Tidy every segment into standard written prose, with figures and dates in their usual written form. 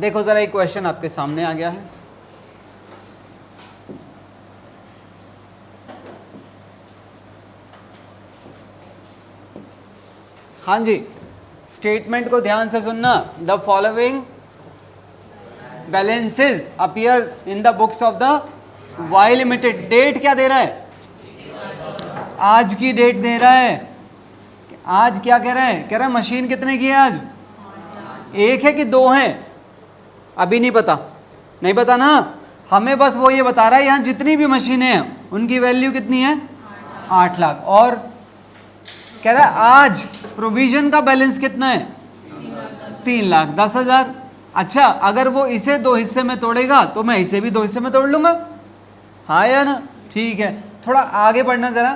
देखो जरा एक क्वेश्चन आपके सामने आ गया है, हाँ जी, स्टेटमेंट को ध्यान से सुनना। The following balances appears in the books of the Y limited. Date क्या दे रहा है? आज की डेट दे रहा है। आज क्या कह रहा है? कह रहा है मशीन कितने की है आज? एक है कि दो है? अभी नहीं पता, नहीं पता ना, हमें बस वो ये बता रहा है यहाँ जितनी भी मशीनें हैं उनकी वैल्यू कितनी है? 8 लाख। और कह रहा है आज प्रोविजन का बैलेंस कितना है? 3,10,000। अच्छा, अगर वो इसे 2 हिस्से में तोड़ेगा तो मैं इसे भी 2 हिस्से में तोड़ लूंगा, हाँ या ना? ठीक है, थोड़ा आगे बढ़ना जरा।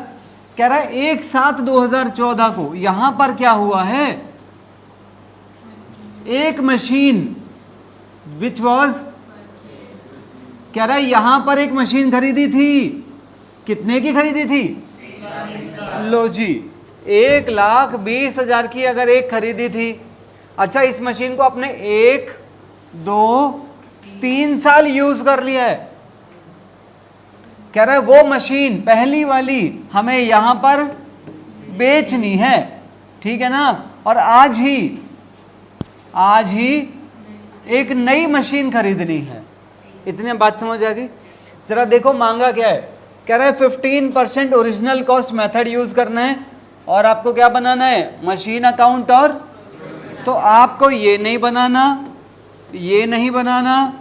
कह रहा है 1/7/2014 को यहां पर क्या हुआ है? एक मशीन विच वॉज, कह रहा है यहां पर एक मशीन खरीदी थी। कितने की खरीदी थी? लो जी, 1,20,000 की अगर एक खरीदी थी। अच्छा, इस मशीन को आपने 1, 2, 3 साल यूज कर लिया है। कह रहा है वो मशीन पहली वाली हमें यहां पर बेचनी है, ठीक है ना? और आज ही एक नई मशीन खरीदनी है। इतनी बात समझ आ गई? जरा देखो मांगा क्या है। कह रहा है 15% ओरिजिनल कॉस्ट मेथड यूज करना है और आपको क्या बनाना है? Machine account. और तो आपको ये नहीं बनाना, ये नहीं बनाना,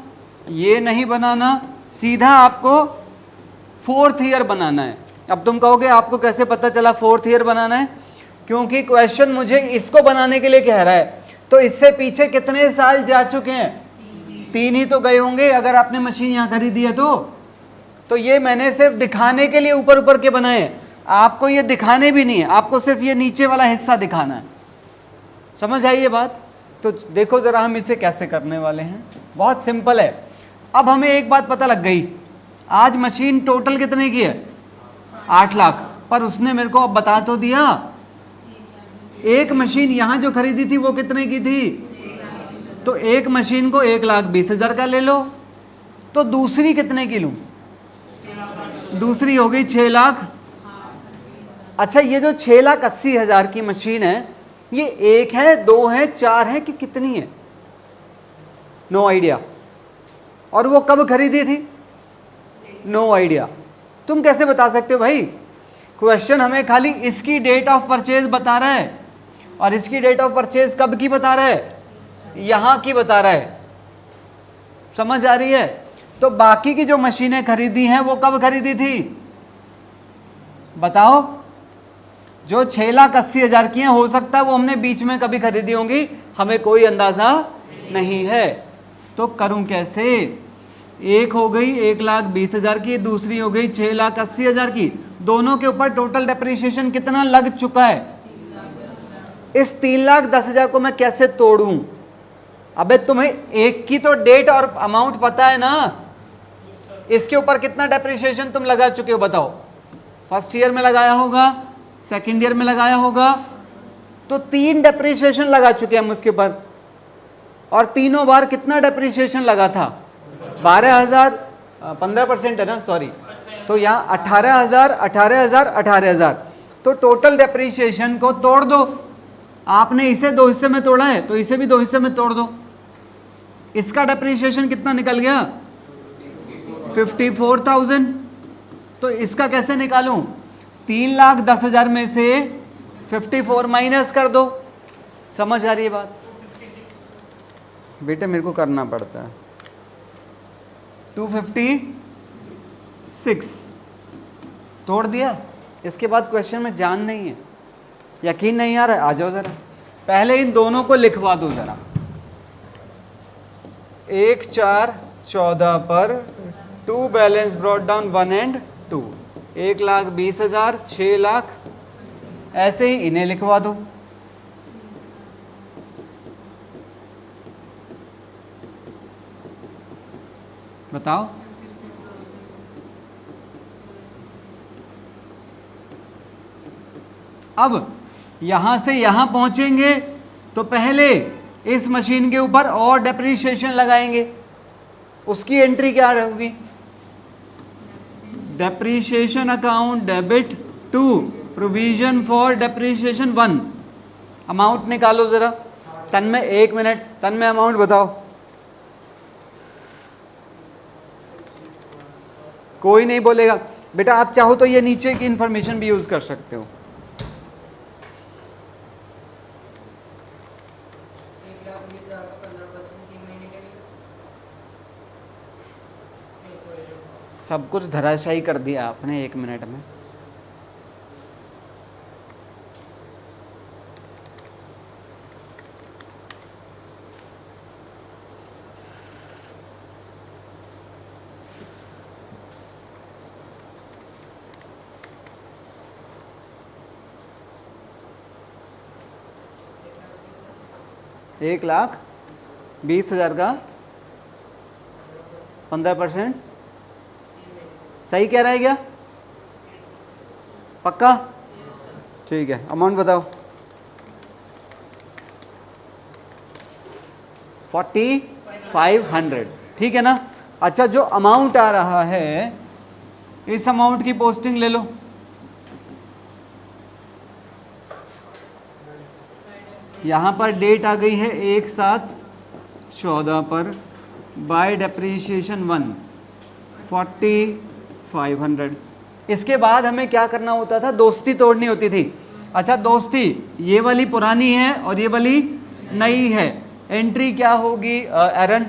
ये नहीं बनाना, सीधा आपको 4th ईयर बनाना है। अब तुम कहोगे आपको कैसे पता चला 4th ईयर बनाना है? क्योंकि क्वेश्चन मुझे इसको बनाने के लिए कह रहा है, तो इससे पीछे कितने साल जा चुके हैं? 3 ही तो गए होंगे अगर आपने मशीन यहाँ खरीदी है तो ये मैंने सिर्फ दिखाने के लिए ऊपर ऊपर के बनाए हैं। आपको ये दिखाने भी नहीं है, आपको सिर्फ ये नीचे वाला हिस्सा दिखाना है। समझ आई ये बात? तो देखो जरा हम इसे कैसे करने वाले हैं। बहुत सिंपल है। अब हमें एक बात पता लग गई, आज मशीन टोटल कितने की है? 8 लाख। पर उसने मेरे को अब बता तो दिया, एक मशीन यहां जो खरीदी थी वो कितने की थी? तो एक मशीन को 1,20,000 का ले लो। तो दूसरी कितने की लूं? दूसरी हो गई 6 लाख। अच्छा, ये जो 6,80,000 की मशीन है, ये 1 है, 2 है, 4 है कि कितनी है? No idea. और वो कब खरीदी थी? No idea. तुम कैसे बता सकते हो भाई? क्वेश्चन हमें खाली इसकी डेट ऑफ परचेज बता रहा है, और इसकी डेट ऑफ परचेज कब की बता रहा है? यहां की बता रहा है। समझ आ रही है? तो बाकी की जो मशीनें खरीदी हैं वो कब खरीदी थी? बताओ। जो 6,80,000 की हैं, हो सकता है वो हमने बीच में कभी खरीदी होंगी, हमें कोई अंदाजा नहीं है। तो करूं कैसे? एक हो गई 1,20,000 की, दूसरी हो गई 6,80,000 की। दोनों के ऊपर टोटल डेप्रिसिएशन कितना लग चुका है? इस 3,10,000 को मैं कैसे तोड़ूं? अबे तुम्हें एक की तो डेट और अमाउंट पता है ना, इसके ऊपर कितना डेप्रिसिएशन तुम लगा चुके हो बताओ? फर्स्ट ईयर में लगाया होगा, सेकेंड ईयर में लगाया होगा, तो 3 डेप्रिसिएशन लगा चुके हैं हम उसके ऊपर। और तीनों बार कितना डेप्रिसिएशन लगा था? 12,000, 15% है ना, सॉरी। तो यहाँ 18,000, 18,000, 18,000। तो टोटल डेप्रिसिएशन को तोड़ दो। आपने इसे 2 हिस्से में तोड़ा है तो इसे भी 2 हिस्से में तोड़ दो। इसका डेप्रिसिएशन कितना निकल गया? 54,000। तो इसका कैसे निकालूं? 3,10,000 में से 54 माइनस कर दो। समझ आ रही है बात? बेटे मेरे को करना पड़ता है। 256 तोड़ दिया। इसके बाद क्वेश्चन में जान नहीं है, यकीन नहीं आ रहा है? आ जाओ जरा, पहले इन दोनों को लिखवा दो जरा। 1/4/14 पर 2 balance brought down 1 and 2, 1,20,000, 6 lakh, ऐसे ही इन्हें लिखवा दो। बताओ। अब यहां से यहां पहुंचेंगे तो पहले इस मशीन के ऊपर और डेप्रीशिएशन लगाएंगे, उसकी एंट्री क्या होगी? Depreciation account debit to provision for depreciation 1। Amount निकालो जरा तन में, 1 मिनट, तन में अमाउंट बताओ। कोई नहीं बोलेगा बेटा, आप चाहो तो ये नीचे की इंफॉर्मेशन भी यूज कर सकते हो। सब कुछ धराशायी कर दिया आपने 1 मिनट में। एक लाख 20,000 का 15%, सही कह रहा है क्या? पक्का? ठीक है, अमाउंट बताओ। 4,500, ठीक है ना? अच्छा, जो अमाउंट आ रहा है इस अमाउंट की पोस्टिंग ले लो। यहाँ पर डेट आ गई है 1/7/14 पर, बाय डेप्रीशिएशन 1 4,500। इसके बाद हमें क्या करना होता था? दोस्ती तोड़नी होती थी। अच्छा, दोस्ती ये वाली पुरानी है और ये वाली नई है। एंट्री क्या होगी एरन?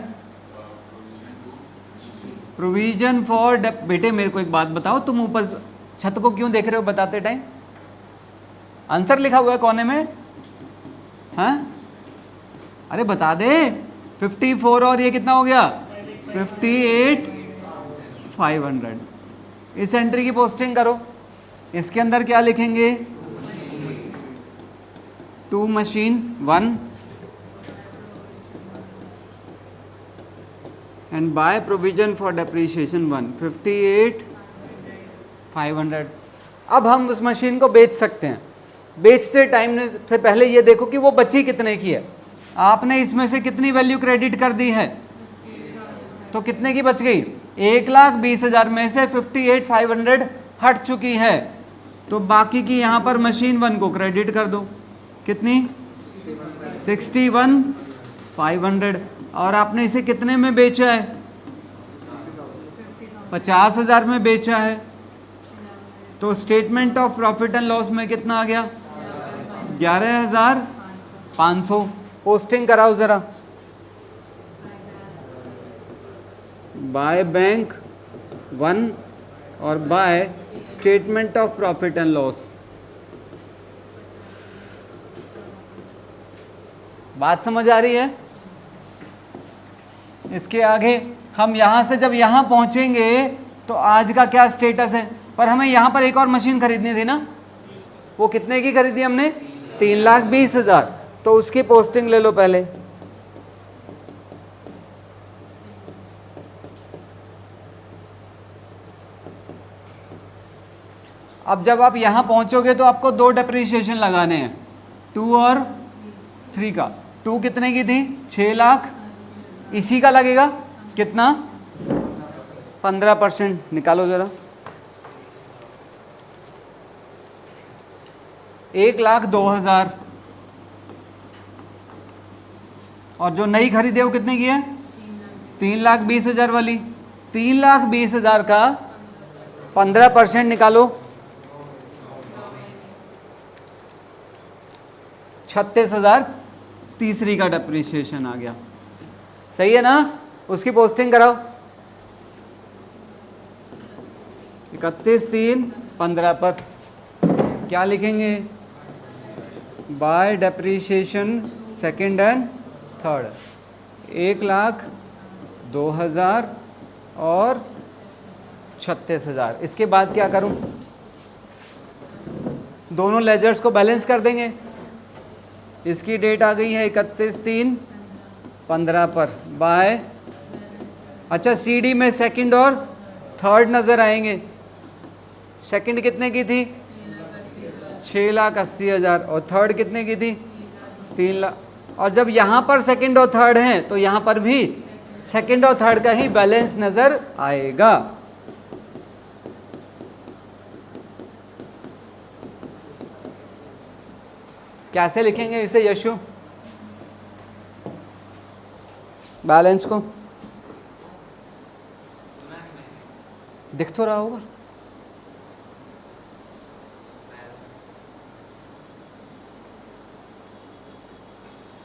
प्रोविजन फॉर बेटे मेरे को एक बात बताओ, तुम ऊपर छत को क्यों देख रहे हो बताते टाइम? आंसर लिखा हुआ है कोने में, हाँ? अरे बता दे। 54 और ये कितना हो गया? 58,500। इस एंट्री की पोस्टिंग करो। इसके अंदर क्या लिखेंगे? To machine 1 and by provision for depreciation 1 58,500। अब हम उस मशीन को बेच सकते हैं। बेचते टाइम से पहले ये देखो कि वो बची कितने की है। आपने इसमें से कितनी वैल्यू क्रेडिट कर दी है? तो कितने की बच गई? 1,20,000 में से 58,500 हट चुकी है। तो बाकी की यहाँ पर मशीन 1 को क्रेडिट कर दो। कितनी? 61,500। और आपने इसे कितने में बेचा है? 50,000 में बेचा है। तो statement of profit and loss में कितना आ गया? 11,500। पोस्टिंग कराओ जरा। बाय बैंक 1 और by statement of profit and loss. बात समझ आ रही है? इसके आगे हम यहां से जब यहां पहुंचेंगे तो आज का क्या स्टेटस है? पर हमें यहां पर एक और मशीन खरीदनी थी ना। वो कितने की खरीदी हमने? 3,20,000। तो उसकी पोस्टिंग ले लो पहले। अब जब आप यहां पहुंचोगे तो आपको 2 डेप्रीशिएशन लगाने हैं, 2 और 3 का। 2 कितने की थी? 6 लाख। इसी का लगेगा कितना? 15%। निकालो जरा। 1,02,000। और जो नई खरीदे वो कितने की है? 3,20,000 वाली। 3,20,000 का 15% निकालो। 36,000 तीसरी का डेप्रीशिएशन आ गया। सही है ना? उसकी पोस्टिंग कराओ। 31/3/15 पर क्या लिखेंगे? By depreciation second and third 1,02,000 और 36,000। इसके बाद क्या करूं? दोनों लेजर्स को बैलेंस कर देंगे। इसकी डेट आ गई है 31/3/15 पर बाय, अच्छा सीडी में सेकंड और थर्ड नज़र आएंगे। सेकंड कितने की थी? 6,80,000। और थर्ड कितने की थी? 3 लाख। और जब यहाँ पर सेकंड और थर्ड हैं तो यहाँ पर भी सेकंड और थर्ड का ही बैलेंस नजर आएगा। कैसे लिखेंगे इसे यशु, बैलेंस को? दिख तो रहा होगा।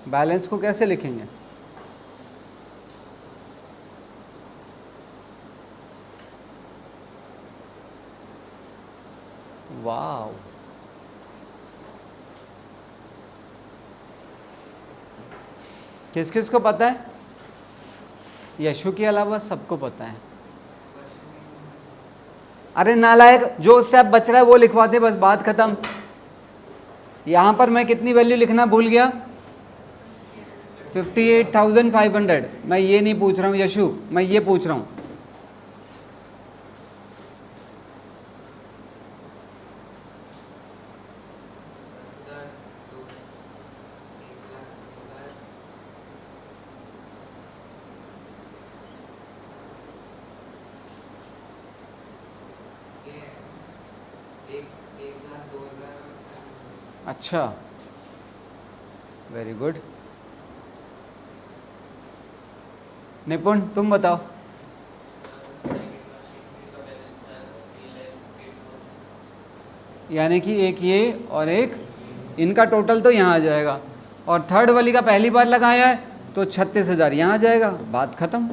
बैलेंस को कैसे लिखेंगे? वाव, किस किस को पता है? यशु के अलावा सबको पता है। अरे नालायक, जो स्टेप बच रहा है वो लिखवाते, बस बात खत्म। यहां पर मैं कितनी वैल्यू लिखना भूल गया? 58,500। मैं ये नहीं पूछ रहा हूं यशु, मैं ये पूछ रहा हूं। अच्छा, वेरी गुड। निपुण तुम बताओ। यानी कि एक ये और एक, इनका टोटल तो यहाँ आ जाएगा, और थर्ड वाली का पहली बार लगाया है तो 36,000 यहाँ आ जाएगा, बात खत्म।